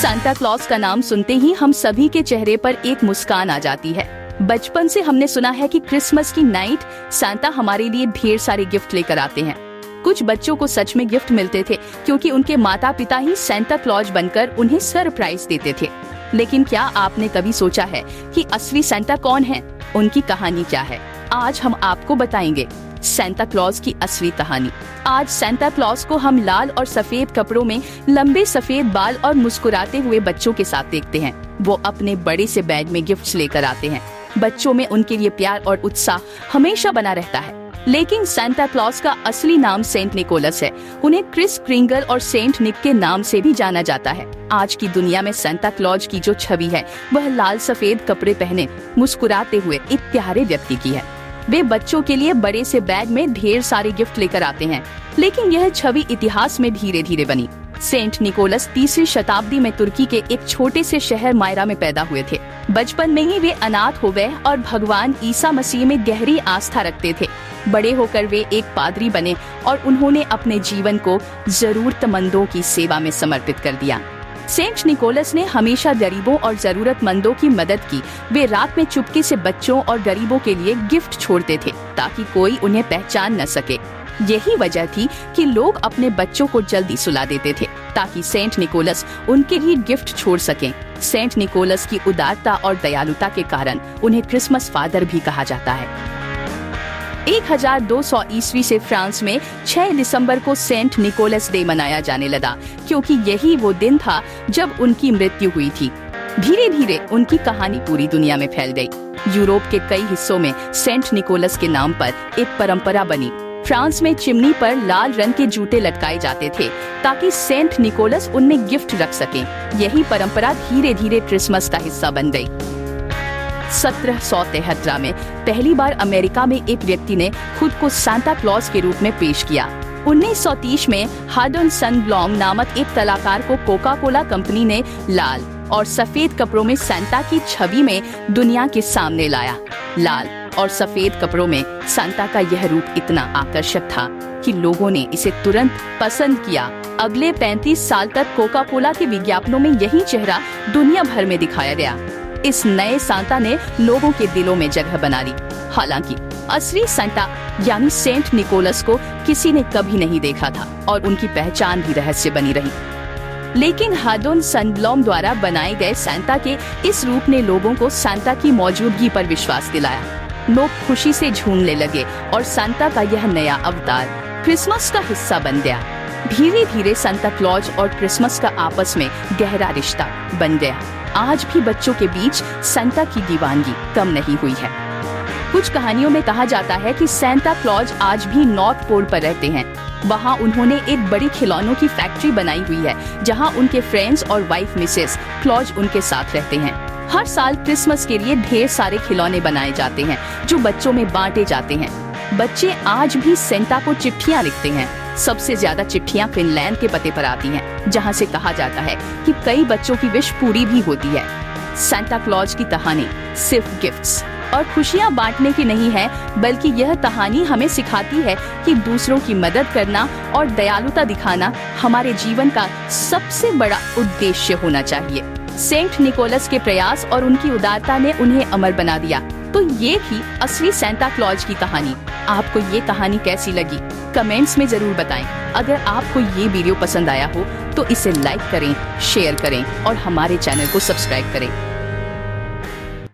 Santa Claus का नाम सुनते ही हम सभी के चेहरे पर एक मुस्कान आ जाती है। बचपन से हमने सुना है कि क्रिसमस की नाइट सांता हमारे लिए ढेर सारे गिफ्ट लेकर आते हैं। कुछ बच्चों को सच में गिफ्ट मिलते थे क्योंकि उनके माता पिता ही सांता क्लॉज बनकर उन्हें सरप्राइज देते थे। लेकिन क्या आपने कभी सोचा है कि असली सांता कौन है, उनकी कहानी क्या है? आज हम आपको बताएंगे सांता क्लॉज की असली कहानी। आज सांता क्लॉज को हम लाल और सफेद कपड़ों में, लंबे सफेद बाल और मुस्कुराते हुए बच्चों के साथ देखते हैं। वो अपने बड़े से बैग में गिफ्ट्स लेकर आते हैं। बच्चों में उनके लिए प्यार और उत्साह हमेशा बना रहता है। लेकिन सांता क्लॉज का असली नाम सेंट निकोलस है। उन्हें क्रिस क्रिंगल और सेंट निक के नाम से भी जाना जाता है। आज की दुनिया में सांता क्लॉज की जो छवि है वह लाल सफेद कपड़े पहने मुस्कुराते हुए एक प्यारे व्यक्ति की है। वे बच्चों के लिए बड़े से बैग में ढेर सारे गिफ्ट लेकर आते हैं। लेकिन यह छवि इतिहास में धीरे धीरे बनी। सेंट निकोलस 3वीं शताब्दी में तुर्की के एक छोटे से शहर मायरा में पैदा हुए थे। बचपन में ही वे अनाथ हो गए और भगवान ईसा मसीह में गहरी आस्था रखते थे। बड़े होकर वे एक पादरी बने और उन्होंने अपने जीवन को जरूरतमंदों की सेवा में समर्पित कर दिया। सेंट निकोलस ने हमेशा गरीबों और जरूरतमंदों की मदद की। वे रात में चुपके से बच्चों और गरीबों के लिए गिफ्ट छोड़ते थे ताकि कोई उन्हें पहचान न सके। यही वजह थी कि लोग अपने बच्चों को जल्दी सुला देते थे ताकि सेंट निकोलस उनके लिए गिफ्ट छोड़ सकें। सेंट निकोलस की उदारता और दयालुता के कारण उन्हें क्रिसमस फादर भी कहा जाता है। 1200 ईस्वी से फ्रांस में 6 दिसंबर को सेंट निकोलस डे मनाया जाने लगा क्योंकि यही वो दिन था जब उनकी मृत्यु हुई थी। धीरे धीरे उनकी कहानी पूरी दुनिया में फैल गई। यूरोप के कई हिस्सों में सेंट निकोलस के नाम पर एक परंपरा बनी। फ्रांस में चिमनी पर लाल रंग के जूते लटकाए जाते थे ताकि सेंट निकोलस उनमें गिफ्ट रख सकें। यही परंपरा धीरे धीरे क्रिसमस का हिस्सा बन गई। 1773 में पहली बार अमेरिका में एक व्यक्ति ने खुद को सांता क्लॉज के रूप में पेश किया। 1930 में हाडन सनब्लॉम नामक एक कलाकार को कोका कोला कंपनी ने लाल और सफेद कपड़ों में सांता की छवि में दुनिया के सामने लाया। लाल और सफेद कपड़ों में सांता का यह रूप इतना आकर्षक था कि लोगों ने इसे तुरंत पसंद किया। अगले 35 साल तक कोका कोला के विज्ञापनों में यही चेहरा दुनिया भर में दिखाया गया। इस नए सांता ने लोगों के दिलों में जगह बना ली। हालांकि असली सांता यानी सेंट निकोलस को किसी ने कभी नहीं देखा था और उनकी पहचान भी रहस्य बनी रही। लेकिन हाडन सनब्लॉम द्वारा बनाए गए सांता के इस रूप ने लोगों को सांता की मौजूदगी पर विश्वास दिलाया। लोग खुशी से झूमने लगे और सांता का यह नया अवतार क्रिसमस का हिस्सा बन गया। धीरे धीरे सांता क्लॉज और क्रिसमस का आपस में गहरा रिश्ता बन गया। आज भी बच्चों के बीच सांता की दीवानगी कम नहीं हुई है। कुछ कहानियों में कहा जाता है कि सांता क्लॉज आज भी नॉर्थ पोल पर रहते हैं। वहाँ उन्होंने एक बड़ी खिलौनों की फैक्ट्री बनाई हुई है जहाँ उनके फ्रेंड्स और वाइफ मिसेस क्लॉज उनके साथ रहते हैं। हर साल क्रिसमस के लिए ढेर सारे खिलौने बनाए जाते हैं जो बच्चों में बांटे जाते हैं। बच्चे आज भी सांता को चिट्ठियाँ लिखते हैं। सबसे ज्यादा चिट्ठियां फिनलैंड के पते पर आती हैं, जहां से कहा जाता है कि कई बच्चों की विश पूरी भी होती है। सांता क्लॉज की कहानी सिर्फ गिफ्ट्स और खुशियां बांटने की नहीं है, बल्कि यह कहानी हमें सिखाती है कि दूसरों की मदद करना और दयालुता दिखाना हमारे जीवन का सबसे बड़ा उद्देश्य होना चाहिए। सेंट निकोलस के प्रयास और उनकी उदारता ने उन्हें अमर बना दिया। तो ये थी असली सांता क्लॉज की कहानी। आपको ये कहानी कैसी लगी कमेंट्स में जरूर बताएं। अगर आपको ये वीडियो पसंद आया हो तो इसे लाइक करें, शेयर करें और हमारे चैनल को सब्सक्राइब करें।